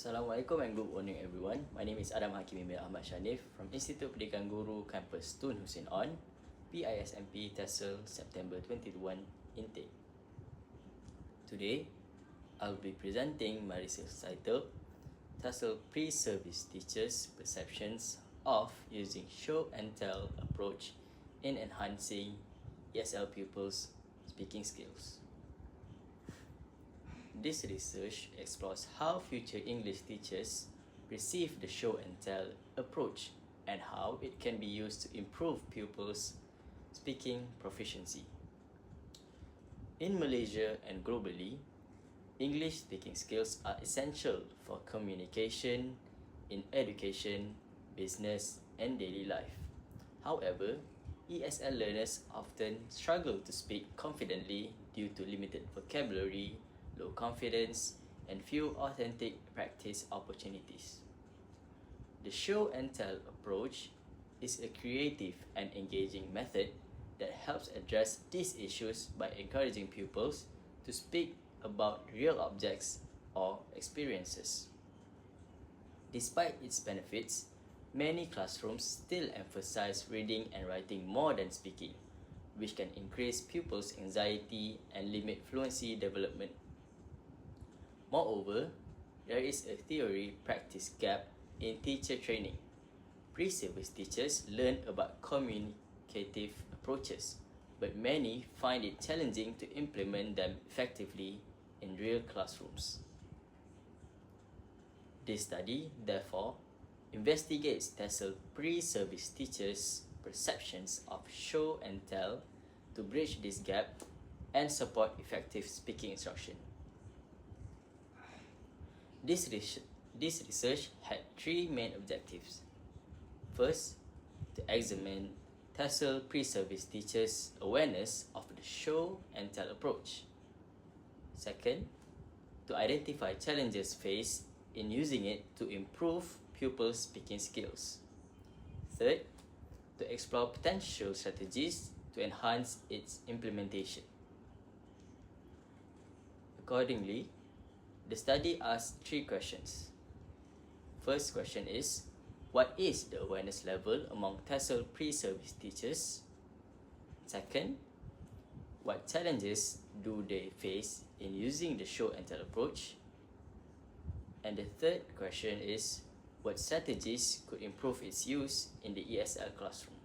Assalamualaikum and good morning everyone. My name is Adam Hakim bin Ahmad Shanif from Institut Pendidikan Guru Kampus Tun Hussein On, PISMP TESL September 2021 intake. Today, I'll be presenting my research titled TESL Pre-Service Teachers' Perceptions of Using Show and Tell Approach in Enhancing ESL Pupils' Speaking Skills. This research explores how future English teachers perceive the show and tell approach and how it can be used to improve pupils' speaking proficiency. In Malaysia and globally, English speaking skills are essential for communication in education, business, and daily life. However, ESL learners often struggle to speak confidently due to limited vocabulary, low confidence, and few authentic practice opportunities. The show and tell approach is a creative and engaging method that helps address these issues by encouraging pupils to speak about real objects or experiences. Despite its benefits, many classrooms still emphasize reading and writing more than speaking, which can increase pupils' anxiety and limit fluency development. Moreover, there is a theory-practice gap in teacher training. Pre-service teachers learn about communicative approaches, but many find it challenging to implement them effectively in real classrooms. This study, therefore, investigates TESL pre-service teachers' perceptions of show and tell to bridge this gap and support effective speaking instruction. This research had three main objectives. First, to examine TESL pre-service teachers' awareness of the show and tell approach. Second, to identify challenges faced in using it to improve pupils' speaking skills. Third, to explore potential strategies to enhance its implementation. Accordingly, the study asked three questions. First question is, what is the awareness level among TESL pre-service teachers? Second, what challenges do they face in using the show and tell approach? And the third question is, what strategies could improve its use in the ESL classroom?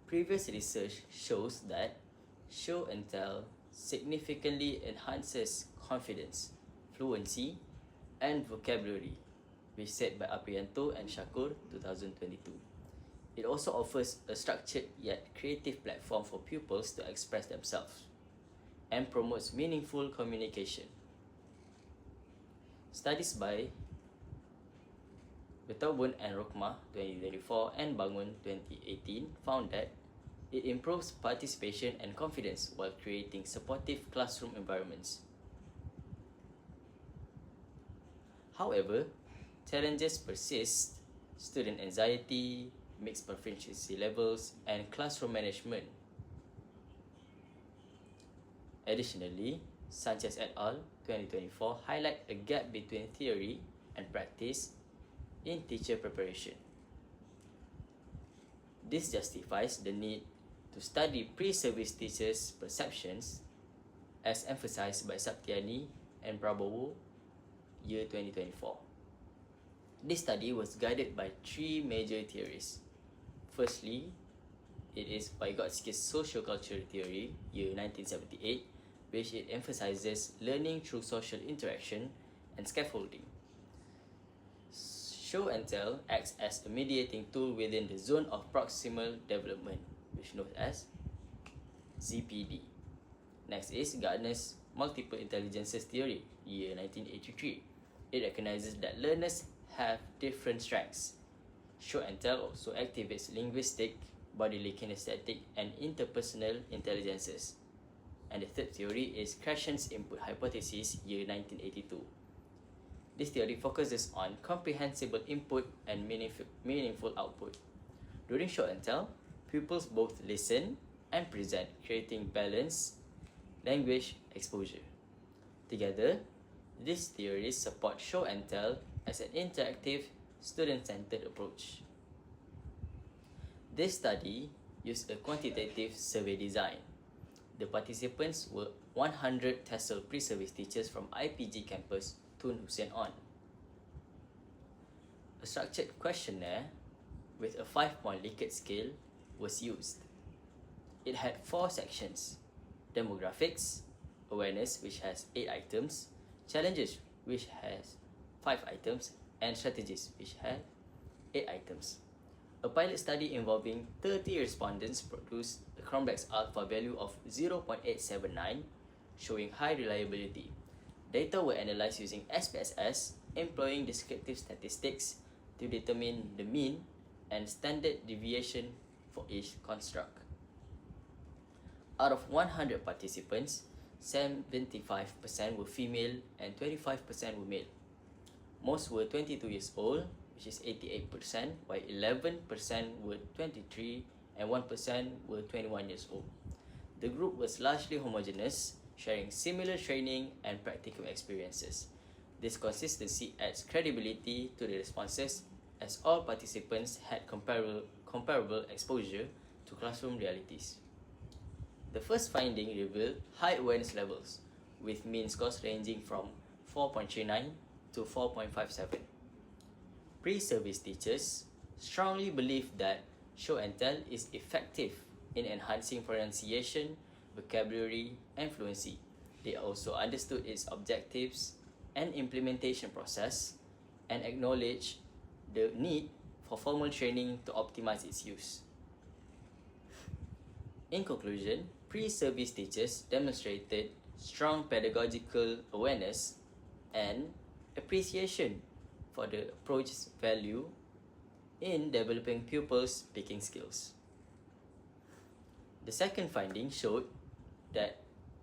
Previous research shows that show and tell significantly enhances confidence, fluency, and vocabulary, which said by Aprianto and Shakur 2022. It also offers a structured yet creative platform for pupils to express themselves and promotes meaningful communication. Studies by Betobun and Rokmah 2024 and Bangun 2018 found that it improves participation and confidence while creating supportive classroom environments. However, challenges persist: student anxiety, mixed proficiency levels, and classroom management. Additionally, Sanchez et al. 2024 highlight a gap between theory and practice in teacher preparation. This justifies the need to study pre-service teachers' perceptions as emphasized by Saptiani and Prabowo, year 2024. This study was guided by three major theories. Firstly, it is Vygotsky's sociocultural theory, year 1978, which it emphasizes learning through social interaction and scaffolding. Show and tell acts as a mediating tool within the zone of proximal development, which is known as ZPD. Next is Gardner's multiple intelligences theory, year 1983. It recognizes that learners have different strengths. Show and tell also activates linguistic, bodily kinesthetic, and interpersonal intelligences. And the third theory is Krashen's input hypothesis, year 1982. This theory focuses on comprehensible input and meaningful output. During show and tell, pupils both listen and present, creating balanced language exposure. Together, These theories support show and tell as an interactive, student-centered approach. This study used a quantitative survey design. The participants were 100 TESOL pre-service teachers from IPG campus Tun Hussein On. A structured questionnaire with a 5-point Likert scale was used. It had 4 sections: demographics, awareness, which has 8 items, challenges, which has 5 items, and strategies, which had 8 items. A pilot study involving 30 respondents produced a Cronbach's alpha value of 0.879, showing high reliability. Data were analyzed using SPSS, employing descriptive statistics to determine the mean and standard deviation for each construct. Out of 100 participants, 75% were female and 25% were male. Most were 22 years old, which is 88%, while 11% were 23 and 1% were 21 years old. The group was largely homogeneous, sharing similar training and practical experiences. This consistency adds credibility to the responses, as all participants had comparable exposure to classroom realities. The first finding revealed high awareness levels, with mean scores ranging from 4.39 to 4.57. Pre-service teachers strongly believe that show and tell is effective in enhancing pronunciation, vocabulary, and fluency. They also understood its objectives and implementation process and acknowledged the need for formal training to optimize its use. In conclusion, pre-service teachers demonstrated strong pedagogical awareness and appreciation for the approach's value in developing pupils' speaking skills. The second finding showed that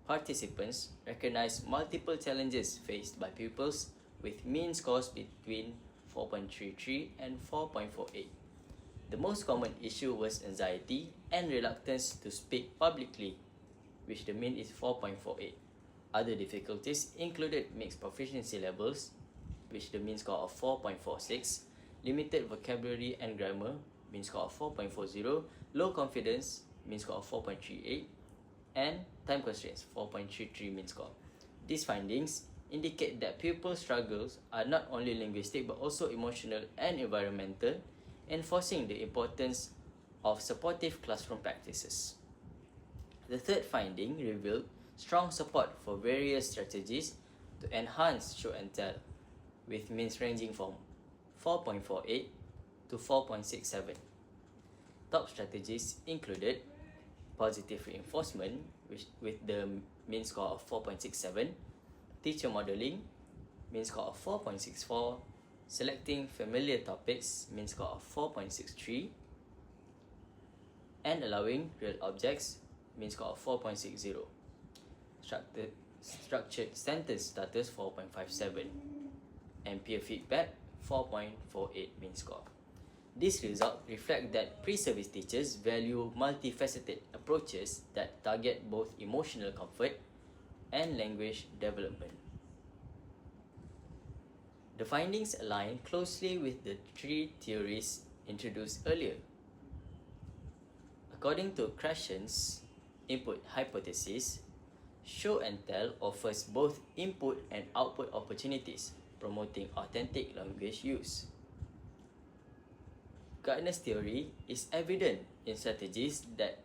participants recognized multiple challenges faced by pupils with mean scores between 4.33 and 4.48. The most common issue was anxiety and reluctance to speak publicly, which the mean is 4.48. Other difficulties included mixed proficiency levels, which the mean score of 4.46, limited vocabulary and grammar, mean score of 4.40, low confidence, mean score of 4.38, and time constraints, 4.33 mean score. These findings indicate that pupil struggles are not only linguistic but also emotional and environmental, enforcing the importance of supportive classroom practices. The third finding revealed strong support for various strategies to enhance show and tell, with means ranging from 4.48 to 4.67. Top strategies included positive reinforcement, with the mean score of 4.67, teacher modeling, mean score of 4.64, selecting familiar topics, mean score of 4.63, and allowing real objects, mean score of 4.60. Structured sentence starters 4.57, and peer feedback 4.48 mean score. These results reflect that pre-service teachers value multifaceted approaches that target both emotional comfort and language development. The findings align closely with the 3 theories introduced earlier. According to Krashen's input hypothesis, show and tell offers both input and output opportunities, promoting authentic language use. Gardner's theory is evident in strategies that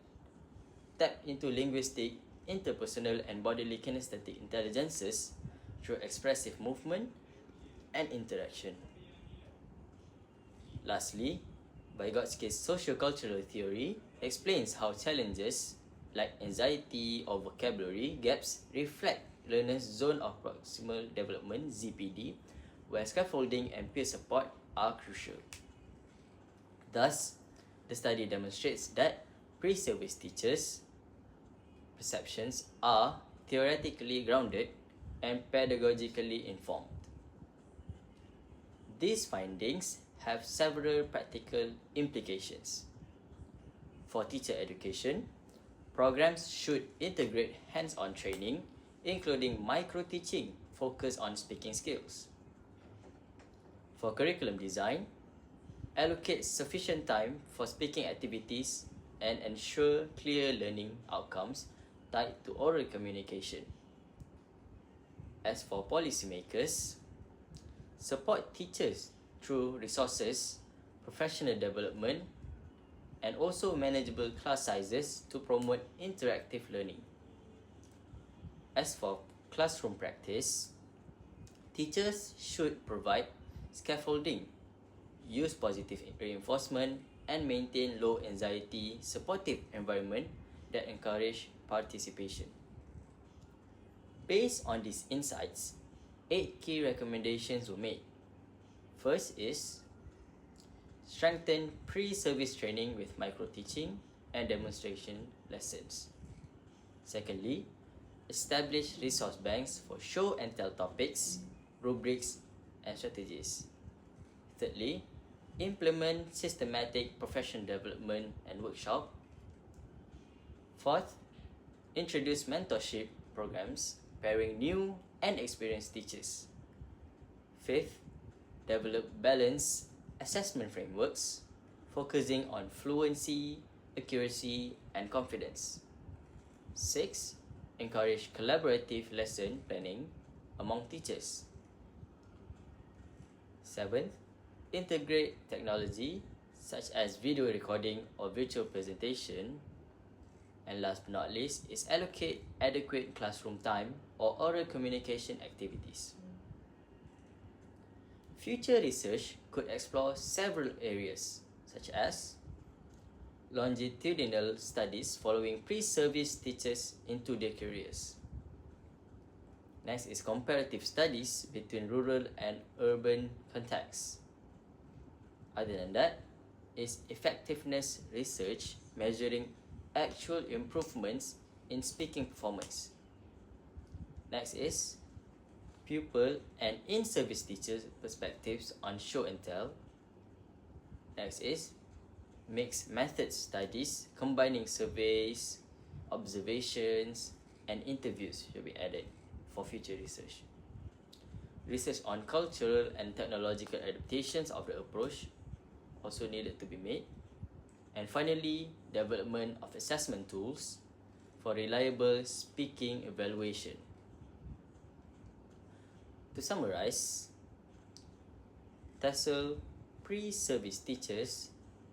tap into linguistic, interpersonal, and bodily kinesthetic intelligences through expressive movement and interaction. Lastly, Vygotsky's sociocultural theory explains how challenges like anxiety or vocabulary gaps reflect learners' zone of proximal development (ZPD), where scaffolding and peer support are crucial. Thus, the study demonstrates that pre-service teachers' perceptions are theoretically grounded and pedagogically informed. These findings have several practical implications. For teacher education, programs should integrate hands-on training, including micro-teaching focus on speaking skills. For curriculum design, allocate sufficient time for speaking activities and ensure clear learning outcomes tied to oral communication. As for policymakers, support teachers through resources, professional development, and also manageable class sizes to promote interactive learning. As for classroom practice, teachers should provide scaffolding, use positive reinforcement, and maintain low anxiety, supportive environment that encourage participation. Based on these insights, 8 key recommendations were made. First is strengthen pre-service training with micro-teaching and demonstration lessons. Secondly, establish resource banks for show and tell topics, rubrics, and strategies. Thirdly, implement systematic professional development and workshop. Fourth, introduce mentorship programs pairing new and experienced teachers. Fifth, develop balanced assessment frameworks focusing on fluency, accuracy, and confidence. 6. Encourage collaborative lesson planning among teachers. 7th, integrate technology such as video recording or virtual presentation. And last but not least is allocate adequate classroom time or oral communication activities. Future research could explore several areas such as longitudinal studies following pre-service teachers into their careers. Next is comparative studies between rural and urban contexts. Other than that, is effectiveness research measuring actual improvements in speaking performance. Next is pupil and in-service teachers' perspectives on show and tell. Next is mixed method studies combining surveys, observations, and interviews should be added for future research. Research on cultural and technological adaptations of the approach also needed to be made. And finally, development of assessment tools for reliable speaking evaluation. To summarize, TESOL pre-service teachers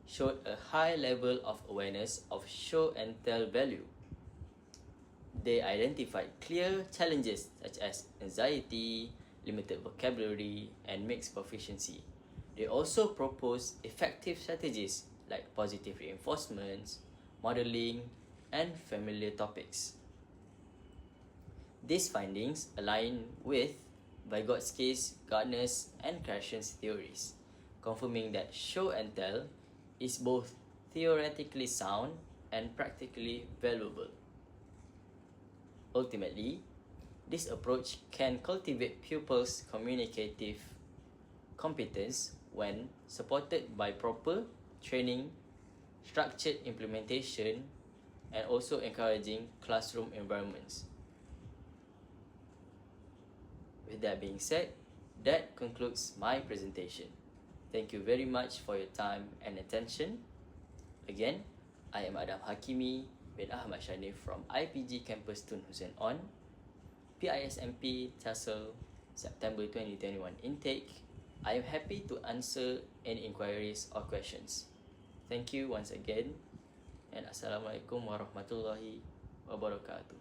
showed a high level of awareness of show and tell value. They identified clear challenges such as anxiety, limited vocabulary, and mixed proficiency. They also proposed effective strategies like positive reinforcements, modeling, and familiar topics. These findings align with Vygotsky's, Gardner's, and Krashen's theories, confirming that show and tell is both theoretically sound and practically valuable. Ultimately, this approach can cultivate pupils' communicative competence when supported by proper training, structured implementation, and also encouraging classroom environments. With that being said, that concludes my presentation. Thank you very much for your time and attention. Again, I am Adam Hakimi bin Ahmad Shanif from IPG Campus Tun Hussein On, PISMP TESOL September 2021 intake. I am happy to answer any inquiries or questions. Thank you once again, and Assalamualaikum warahmatullahi wabarakatuh.